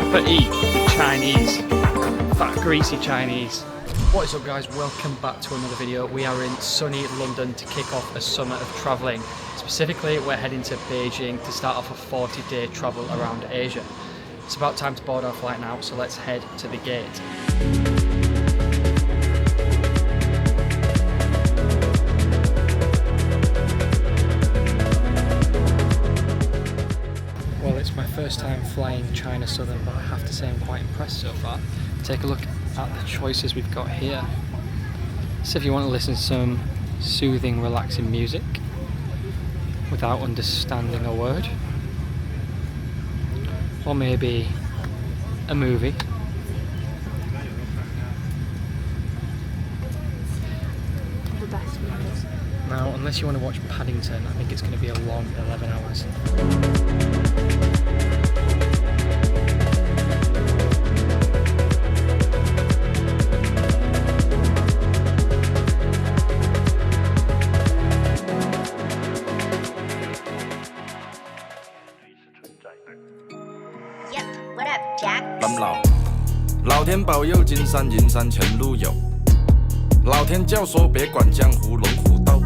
proper eat the Chinese. Fat, greasy Chinese. What is up guys, welcome back to another video. We are in sunny London to kick off a summer of travelling. Specifically, we're heading to Beijing to start off a 40-day travel around Asia. It's about time to board our flight now, so let's head to the gate. Well, it's my first time flying China Southern, but I have to say I'm quite impressed so far. Take a look at the choices we've got here. So if you want to listen to some soothing, relaxing music without understanding a word, or maybe a movie. The best movies. Now, unless you want to watch Paddington, I think it's going to be a long 11 hours. What up, Jack? 老天保佑金山银山前路有，老天教唆别管江湖龙虎斗。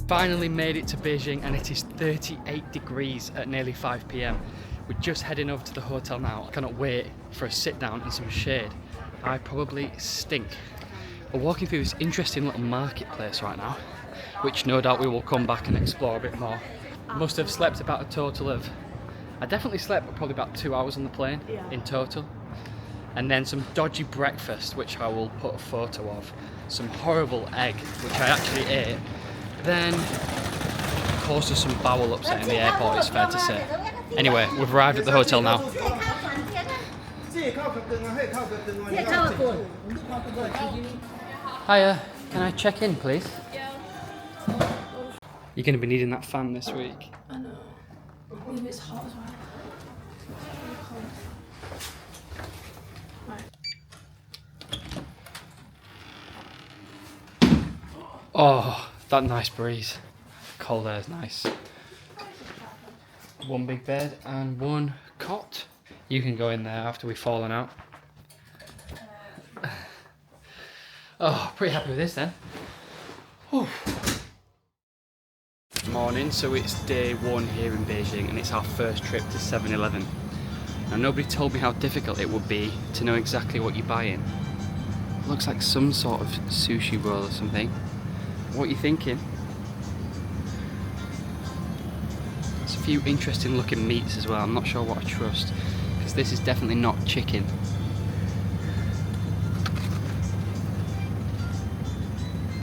Finally made it to Beijing and it is 38 degrees at nearly 5 p.m. We're just heading over to the hotel now. I cannot wait for a sit down and some shade. I probably stink. We're walking through this interesting little marketplace right now, which no doubt we will come back and explore a bit more. Must have slept about a total of, I definitely slept probably about 2 hours on the plane in total. And then some dodgy breakfast, which I will put a photo of. Some horrible egg, which I actually ate. Then caused us some bowel upset in the airport, it's fair to say. Anyway, we've arrived at the hotel now. Hiya, can I check in, please? Yeah. You're going to be needing that fan this week. I know. Maybe it's hot as well. Oh, that nice breeze. Cold air is nice. One big bed and one cot. You can go in there after we've fallen out. Oh, pretty happy with this then. Whew. Morning, so it's day one here in Beijing and it's our first trip to 7-Eleven. Now nobody told me how difficult it would be to know exactly what you're buying. It looks like some sort of sushi roll or something. What are you thinking? There's a few interesting looking meats as well. I'm not sure what I trust, because this is definitely not chicken.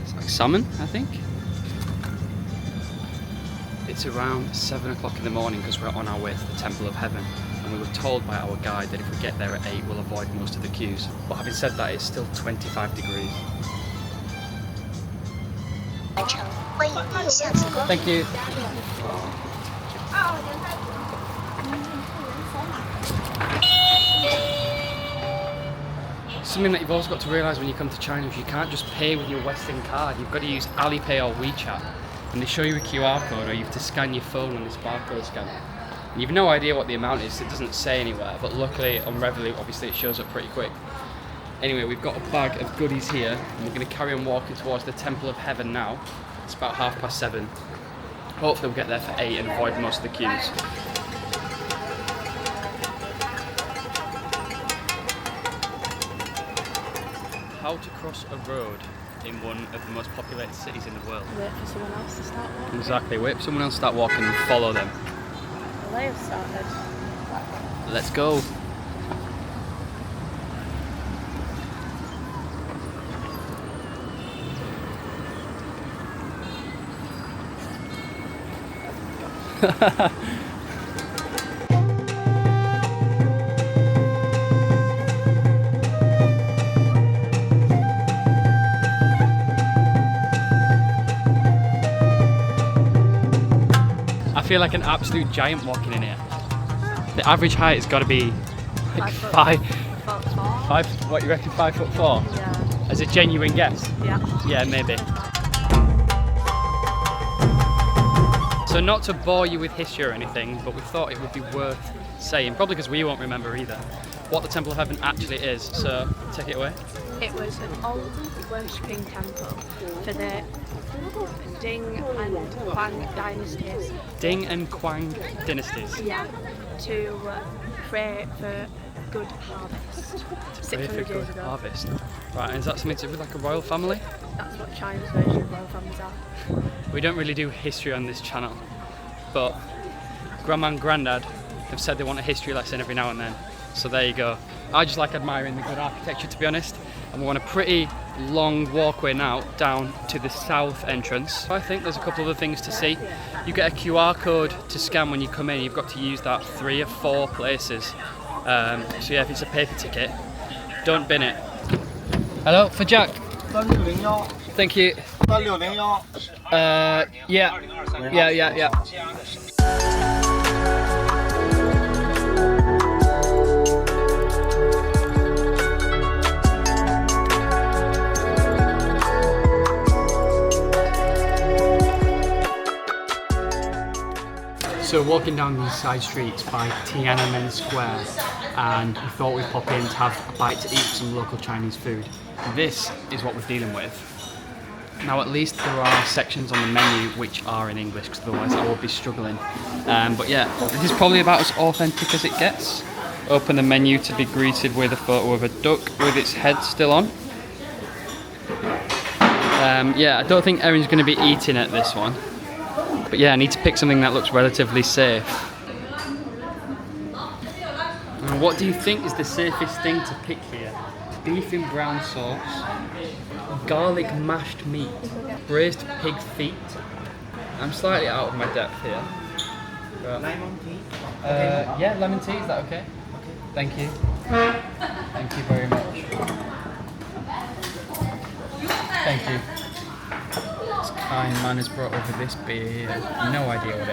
It's like salmon, I think. It's around 7 o'clock in the morning because we're on our way to the Temple of Heaven, and we were told by our guide that if we get there at 8 we'll avoid most of the queues. But having said that, it's still 25 degrees. Thank you. Something that you've always got to realise when you come to China is you can't just pay with your Western card. You've got to use Alipay or WeChat, and they show you a QR code, or you have to scan your phone on this barcode scanner. And you've no idea what the amount is. It doesn't say anywhere, but luckily on Revolut, obviously it shows up pretty quick. Anyway, we've got a bag of goodies here, and we're going to carry on walking towards the Temple of Heaven now. It's about 7:30. Hopefully we'll get there for 8 and avoid most of the queues. How to cross a road in one of the most populated cities in the world. Wait for someone else to start walking. Exactly, wait for someone else to start walking and follow them. Well, they have started. Let's go. I feel like an absolute giant walking in here. The average height has got to be like 5. What you reckon? 5'4"? Yeah. As a genuine guess? Yeah. Yeah, maybe. So not to bore you with history or anything, but we thought it would be worth saying, probably because we won't remember either, what the Temple of Heaven actually is. So take it away. It was an old worshipping temple for the Ding and Quang dynasties. Ding and Quang dynasties. Yeah, to pray for good harvest. Pray for good harvest. Right, and is that something to do with like a royal family? That's what China's version of royal families are. We don't really do history on this channel, but Grandma and Grandad have said they want a history lesson every now and then. So there you go. I just like admiring the good architecture, to be honest. And we're on a pretty long walkway now down to the south entrance. I think there's a couple of other things to see. You get a QR code to scan when you come in. You've got to use that 3 or 4 places. So yeah, if it's a paper ticket, don't bin it. Hello, for Jack. Thank you. Yeah. So walking down these side streets by Tiananmen Square, and we thought we'd pop in to have a bite to eat some local Chinese food. This is what we're dealing with. Now at least there are sections on the menu which are in English, because otherwise I would be struggling. But yeah, this is probably about as authentic as it gets. Open the menu to be greeted with a photo of a duck with its head still on. Yeah, I don't think Erin's going to be eating at this one. But yeah, I need to pick something that looks relatively safe. And what do you think is the safest thing to pick here? Beef in brown sauce, garlic mashed meat, braised pig feet. I'm slightly out of my depth here. Lemon tea? Yeah, lemon tea, is that okay? Okay. Thank you. Thank you very much. Thank you. This kind man has brought over this beer. No idea what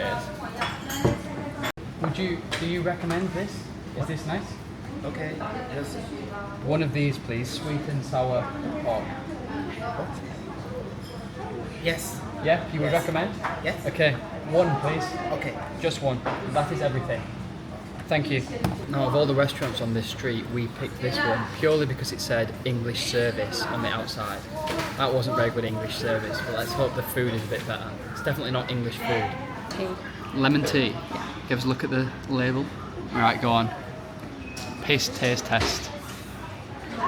it is. Do you recommend this? Is this nice? Okay, yes. One of these, please. Sweet and sour pork. Yes. Yeah, you would Yes. recommend? Yes. Okay, one, please. Okay. Just one. That is everything. Thank you. Now, of all the restaurants on this street, we picked this one purely because it said English service on the outside. That wasn't very good English service, but let's hope the food is a bit better. It's definitely not English food. Tea. Lemon tea. Yeah. Give us a look at the label. Alright, go on. Taste test.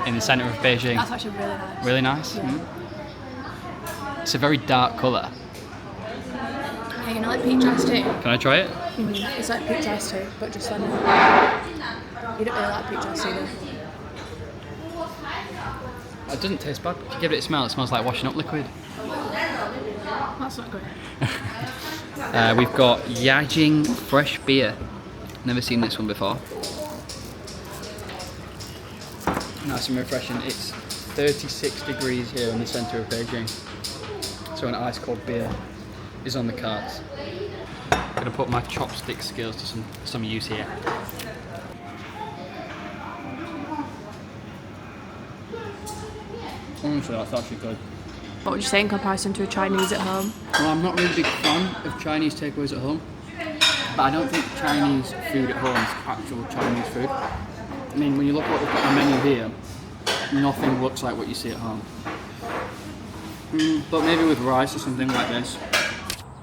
In the centre of Beijing. That's actually really nice. Really nice? Yeah. It's a very dark colour. Hey, you know like peach iced tea? Can I try it? It's like peach iced tea, but just lemon. You don't really like peach iced tea though. It doesn't taste bad. If you give it a smell, it smells like washing up liquid. That's not great. We've got Yajing fresh beer. Never seen this one before. Nice and refreshing. It's 36 degrees here in the centre of Beijing. So an ice cold beer is on the cards. I'm going to put my chopstick skills to some use here. Honestly, that's actually good. What would you say in comparison to a Chinese at home? Well, I'm not really a big fan of Chinese takeaways at home, but I don't think Chinese food at home is actual Chinese food. I mean, when you look at what we've got on the menu here, nothing looks like what you see at home. But maybe with rice or something like this.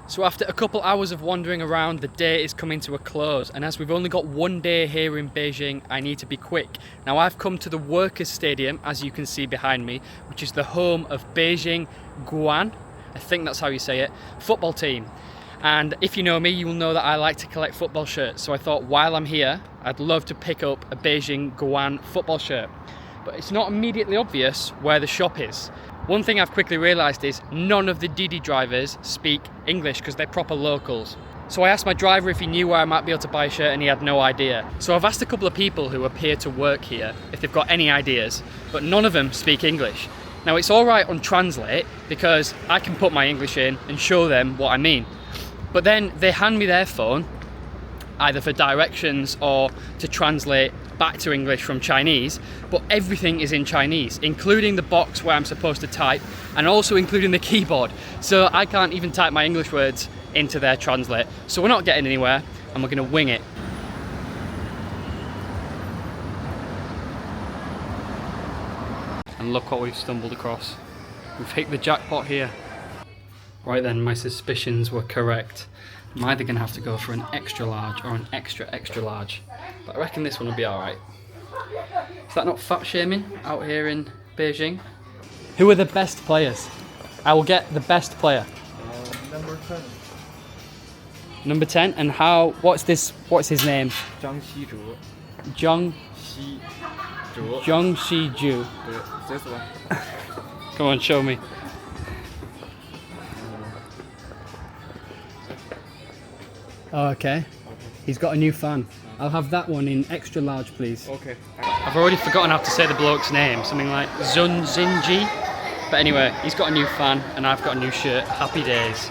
So after a couple hours of wandering around, the day is coming to a close, and as we've only got one day here in Beijing, I need to be quick. Now I've come to the Workers' Stadium, as you can see behind me, which is the home of Beijing Guan, I think that's how you say it, football team. And if you know me, you will know that I like to collect football shirts, so I thought while I'm here, I'd love to pick up a Beijing Guan football shirt. But it's not immediately obvious where the shop is. One thing I've quickly realised is none of the Didi drivers speak English because they're proper locals. So I asked my driver if he knew where I might be able to buy a shirt, and he had no idea. So I've asked a couple of people who appear to work here if they've got any ideas, but none of them speak English. Now it's alright on Translate because I can put my English in and show them what I mean. But then they hand me their phone, either for directions or to translate back to English from Chinese, but everything is in Chinese, including the box where I'm supposed to type, and also including the keyboard. So I can't even type my English words into their translate. So we're not getting anywhere and we're going to wing it. And look what we've stumbled across. We've hit the jackpot here. Right then, my suspicions were correct. I'm either going to have to go for an extra large or an extra large. But I reckon this one will be alright. Is that not fat shaming out here in Beijing? Who are the best players? I will get the best player. Number 10. Number 10, and what's his name? Zhang Xizhu. Zhang Xizhu. This one. Come on, show me. Oh, okay. He's got a new fan. I'll have that one in extra large, please. Okay. I've already forgotten how to say the bloke's name. Something like Zun Xinji. But anyway, he's got a new fan and I've got a new shirt. Happy days.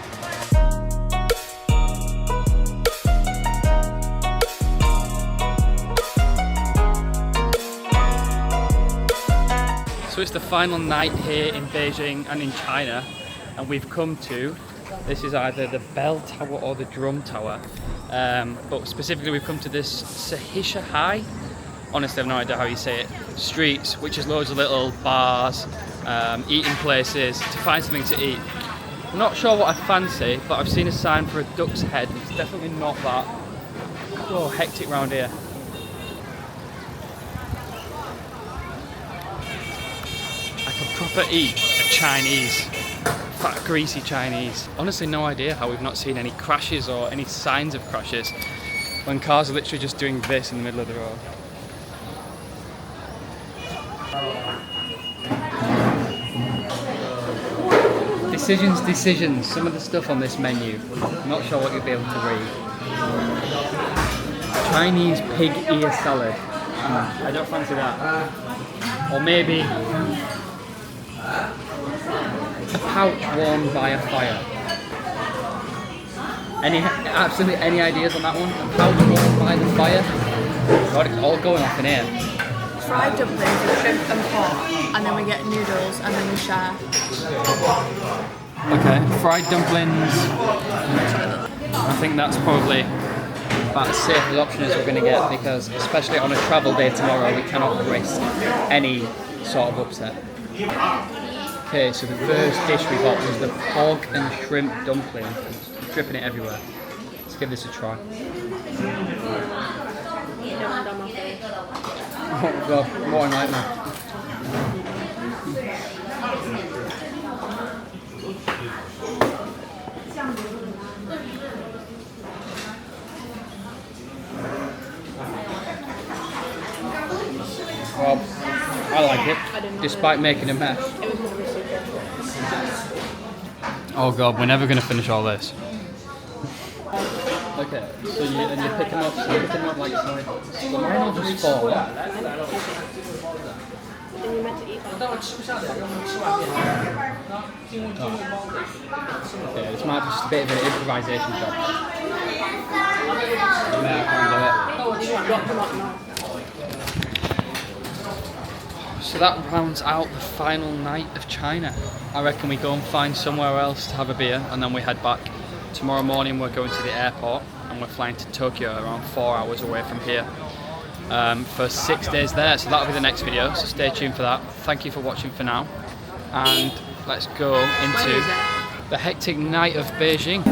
So it's the final night here in Beijing and in China, and we've come to, this is either the bell tower or the drum tower, but specifically we've come to this Shichahai, honestly I have no idea how you say it, streets, which is loads of little bars, eating places, to find something to eat. I'm not sure what I fancy, but I've seen a sign for a duck's head. It's definitely not that. Oh, hectic round here. I could proper eat a Chinese, fat greasy Chinese. Honestly no idea how we've not seen any crashes or any signs of crashes when cars are literally just doing this in the middle of the road. Decisions. Some of the stuff on this menu, I'm not sure what you'll be able to read. Chinese pig ear salad. I don't fancy that. Or maybe a pouch warmed by a fire. Absolutely any ideas on that one? A pouch warmed by the fire? God, it's all going off in here. Fried dumplings with shrimp and pork, and then we get noodles, and then we share. Okay, fried dumplings. I think that's probably about as safe an option as we're going to get, because especially on a travel day tomorrow we cannot risk any sort of upset. Okay, so the first dish we got was the pork and shrimp dumpling. It's dripping it everywhere. Let's give this a try. Oh god, what a nightmare. Well, I like it, despite making a mess. Oh god, we're never going to finish all this. Okay, so you pick them up, like so mine will just fall. And you meant to eat them. Okay, this might be just a bit of an improvisation job. Yeah, I can't do it. So that rounds out the final night of China. I reckon we go and find somewhere else to have a beer and then we head back. Tomorrow morning we're going to the airport and we're flying to Tokyo, around 4 hours away from here, for 6 days there. So that'll be the next video, so stay tuned for that. Thank you for watching for now, and let's go into the hectic night of Beijing.